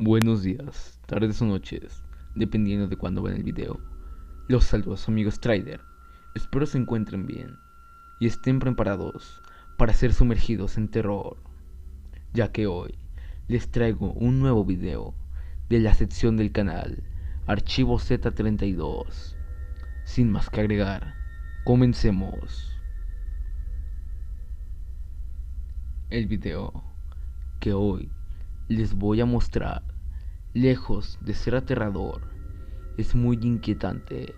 Buenos días, tardes o noches, dependiendo de cuándo ven el video. Los saludo a su amigo Strider. Espero se encuentren bien y estén preparados para ser sumergidos en terror, ya que hoy les traigo un nuevo video de la sección del canal Archivos Z32. Sin más que agregar, comencemos. El video que hoy les voy a mostrar, lejos de ser aterrador, es muy inquietante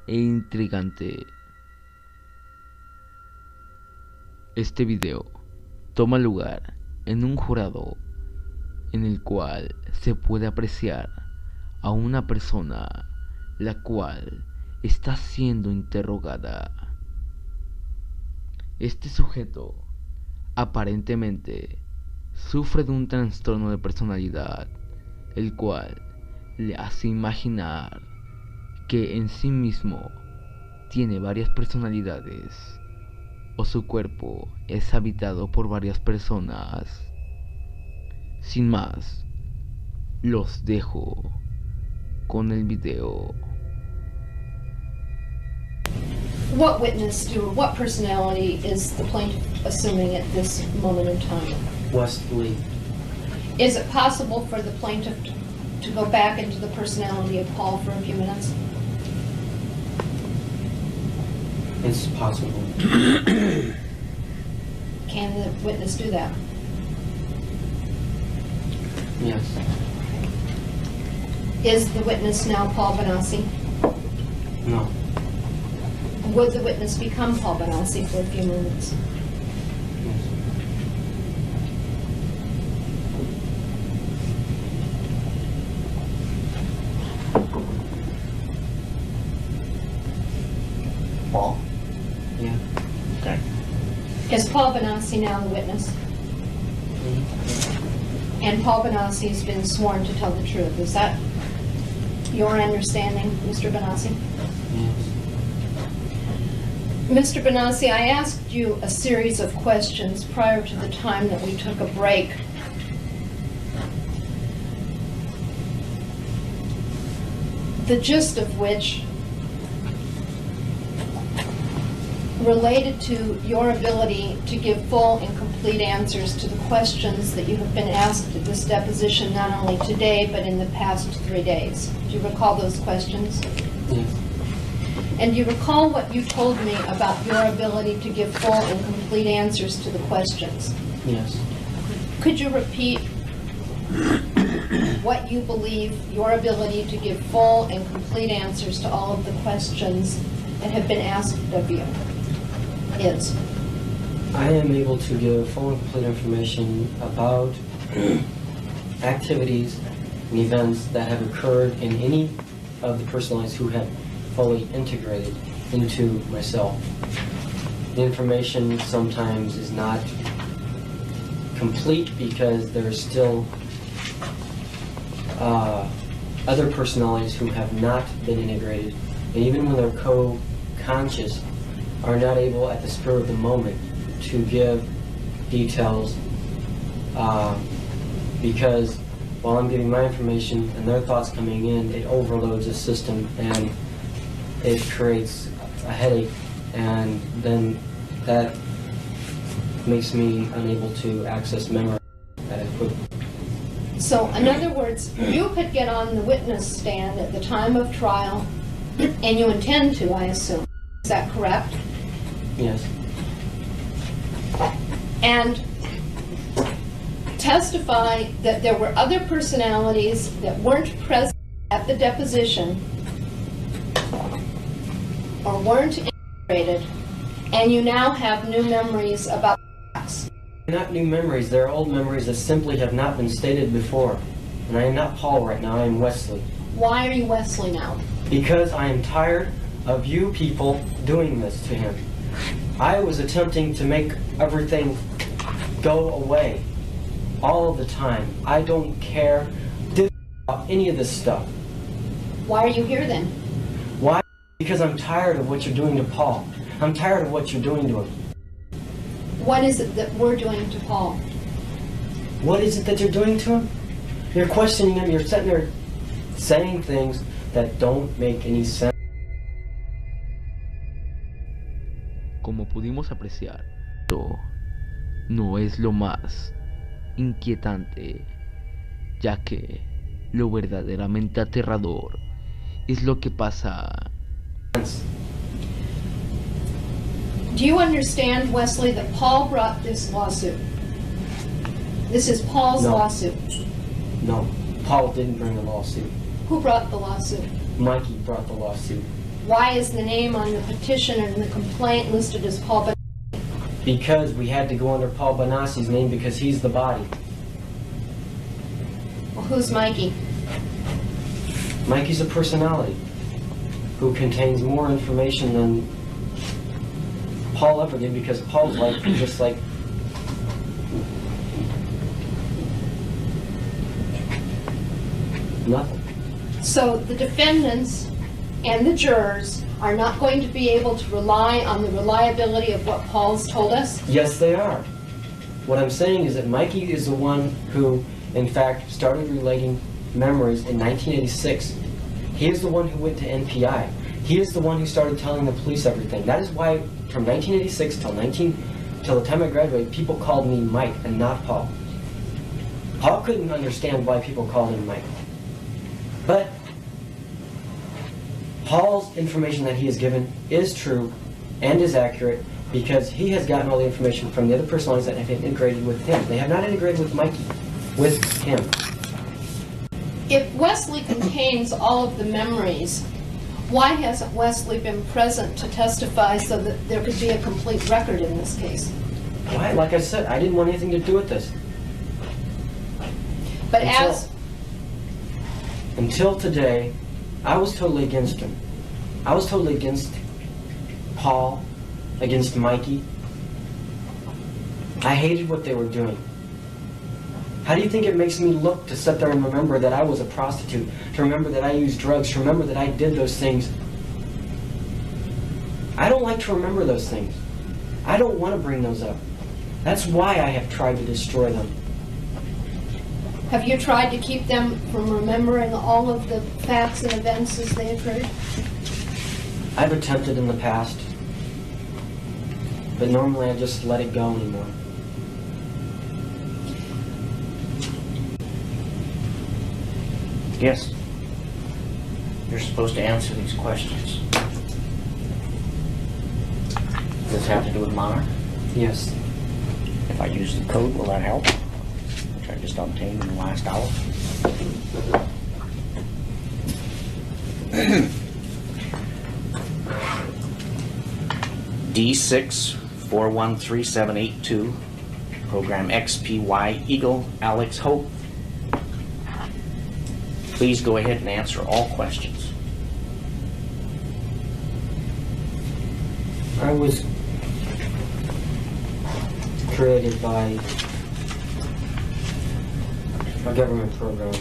e intrigante. Este video toma lugar en un jurado en el cual se puede apreciar a una persona la cual está siendo interrogada. Este sujeto aparentemente sufre de un trastorno de personalidad, el cual le hace imaginar que en sí mismo tiene varias personalidades o su cuerpo es habitado por varias personas. Sin más, los dejo con el video. What personality is the plaintiff assuming at this moment in time? Wesley. Is it possible for the plaintiff to go back into the personality of Paul for a few minutes? It's possible. Can the witness do that? Yes. Is the witness now Paul Benassi? No. Would the witness become Paul Benassi for a few moments? Yes. Paul? Yeah. Okay. Is Paul Benassi now the witness? And Paul Benassi has been sworn to tell the truth. Is that your understanding, Mr. Benassi? Yes. Mr. Benassi, I asked you a series of questions prior to the time that we took a break. The gist of which related to your ability to give full and complete answers to the questions that you have been asked at this deposition, not only today, but in the past 3 days. Do you recall those questions? Yes. And do you recall what you told me about your ability to give full and complete answers to the questions? Yes. Could you repeat what you believe your ability to give full and complete answers to all of the questions that have been asked of you is? I am able to give full and complete information about activities and events that have occurred in any of the personalities who have fully integrated into myself. The information sometimes is not complete because there are still other personalities who have not been integrated, and even when they're co-conscious, are not able at the spur of the moment to give details because while I'm giving my information and their thoughts coming in, it overloads the system and it creates a headache, and then that makes me unable to access memory adequately. So, in other words, you could get on the witness stand at the time of trial, and you intend to, I assume. Is that correct? Yes. And testify that there were other personalities that weren't present at the deposition or weren't integrated, and you now have new memories about facts. Not new memories, they're old memories that simply have not been stated before. And I am not Paul right now, I am Wesley. Why are you Wesley now? Because I am tired of you people doing this to him. I was attempting to make everything go away all of the time. I don't care about any of this stuff. Why are you here then? Why? Because I'm tired of what you're doing to Paul. I'm tired of what you're doing to him. What is it that we're doing to Paul? What is it that you're doing to him? You're questioning him, you're sitting there saying things that don't make any sense. Como pudimos apreciar, esto no es lo más inquietante, ya que lo verdaderamente aterrador es lo que pasa. Do you understand, Wesley, that Paul brought this lawsuit? This is Paul's No. lawsuit. No, Paul didn't bring the lawsuit. Who brought the lawsuit? Mikey brought the lawsuit. Why is the name on the petition and the complaint listed as Paul? But Because we had to go under Paul Bonassi's name because he's the body. well, who's Mikey? Mikey's a personality who contains more information than Paul ever did, because Paul's life was just like nothing. So the defendants and the jurors are not going to be able to rely on the reliability of what Paul's told us? Yes, they are. What I'm saying is that Mikey is the one who, in fact, started relating memories in 1986. He is the one who went to NPI. He is the one who started telling the police everything. That is why, from 1986 till the time I graduated, people called me Mike and not Paul. Paul couldn't understand why people called him Mike. But Paul's information that he has given is true and is accurate because he has gotten all the information from the other personalities that have integrated with him. They have not integrated with Mikey, with him. If Wesley contains all of the memories, why hasn't Wesley been present to testify so that there could be a complete record in this case? Why? Like I said, I didn't want anything to do with this. But Until today, I was totally against him. I was totally against Paul, against Mikey. I hated what they were doing. How do you think it makes me look to sit there and remember that I was a prostitute, to remember that I used drugs, to remember that I did those things? I don't like to remember those things. I don't want to bring those up. That's why I have tried to destroy them. have you tried to keep them from remembering all of the facts and events as they occurred? I've attempted in the past, but normally I just let it go anymore. Yes. You're supposed to answer these questions. Does this have to do with Monarch? Yes. If I use the code, will that help? Which I just obtained in the last hour. D6413782, program XPY Eagle Alex Hope. Please go ahead and answer all questions. I was created by a government program,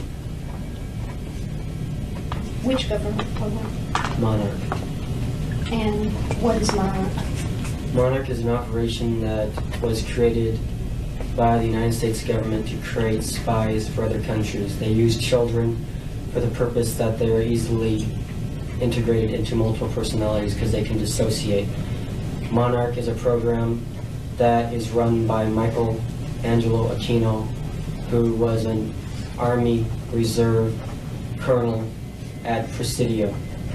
Which government program? Monarch. And what is Monarch? Monarch is an operation that was created by the United States government to create spies for other countries. They use children for the purpose that they are easily integrated into multiple personalities because they can dissociate. Monarch is a program that is run by Michael Angelo Aquino, who was an Army Reserve colonel at Presidio.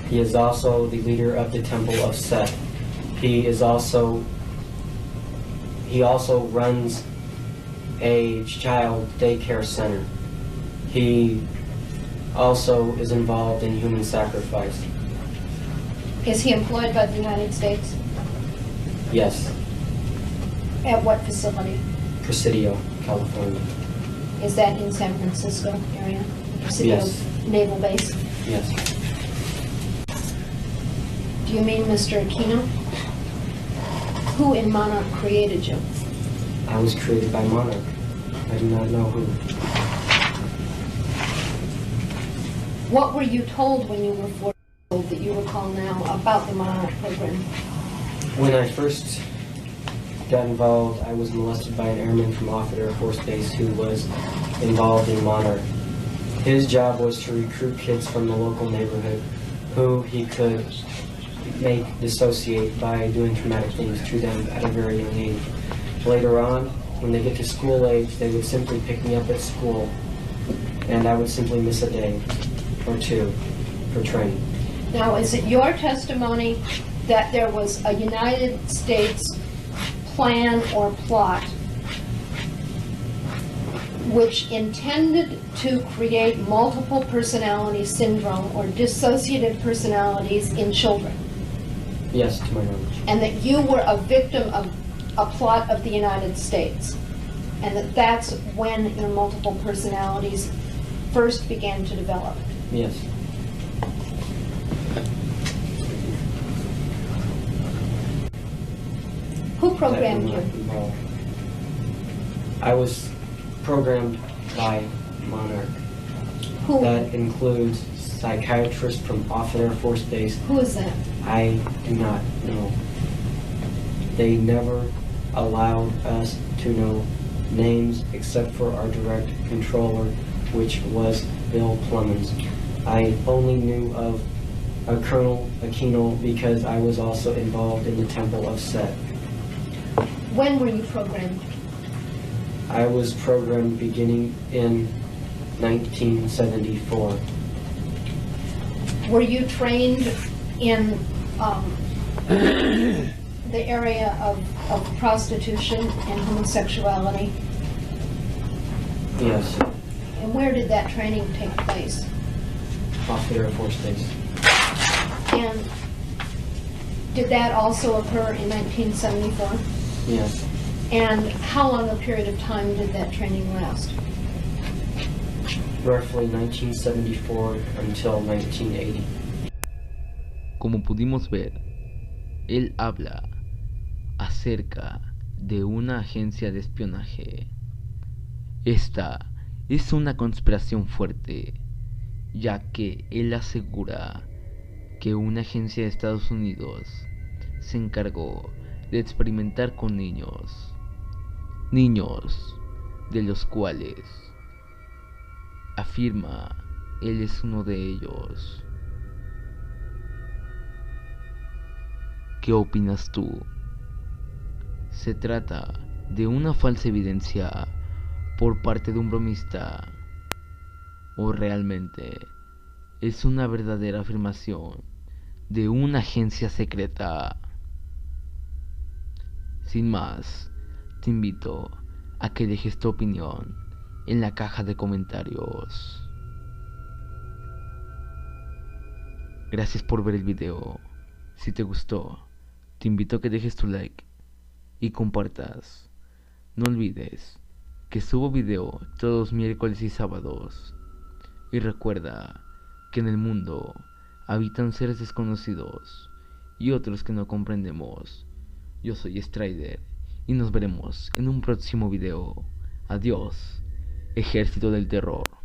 He is also the leader of the Temple of Set. He also runs a child daycare center. He also is involved in human sacrifice. Is he employed by the United States? Yes, At what facility? Presidio, California. Is that in San Francisco area? Presidio Yes. Naval Base? Yes. Do you mean Mr. Aquino? Who in Monarch created you? I was created by Monarch. I do not know who. What were you told when you were 4 years old that you recall now about the Monarch program? When I first got involved, I was molested by an airman from Offutt Air Force Base who was involved in Monarch. His job was to recruit kids from the local neighborhood who he could make dissociate by doing traumatic things to them at a very young age. Later on, when they get to school age, they would simply pick me up at school, and I would simply miss a day or two for training. Now, is it your testimony that there was a United States plan or plot which intended to create multiple personality syndrome or dissociative personalities in children? Yes, to my knowledge. And that you were a victim of a plot of the United States, and that's when your multiple personalities first began to develop? Yes. Who programmed you? I was programmed by Monarch. Who? That includes psychiatrists from Offutt Air Force Base. Who is that? I do not know. They never allowed us to know names except for our direct controller, which was Bill Clemens. I only knew of a Colonel Aquino because I was also involved in the Temple of Set. When were you programmed? I was programmed beginning in 1974. Were you trained in the area of prostitution and homosexuality? Yes, And where did that training take place? Offutt Air Force Base. And did that also occur in 1974? Yes, And how long a period of time did that training last? roughly 1974 until 1980. Como pudimos ver, él habla acerca de una agencia de espionaje. Esta es una conspiración fuerte, ya que él asegura que una agencia de Estados Unidos se encargó de experimentar con niños de los cuales afirma él es uno de ellos. ¿Qué opinas tú? ¿Se trata de una falsa evidencia por parte de un bromista o realmente es una verdadera afirmación de una agencia secreta? Sin más, te invito a que dejes tu opinión en la caja de comentarios. Gracias por ver el video. Si te gustó, te invito a que dejes tu like y compartas. No olvides que subo video todos miércoles y sábados. Y recuerda que en el mundo habitan seres desconocidos y otros que no comprendemos. Yo soy Strider y nos veremos en un próximo video. Adiós, Ejército del Terror.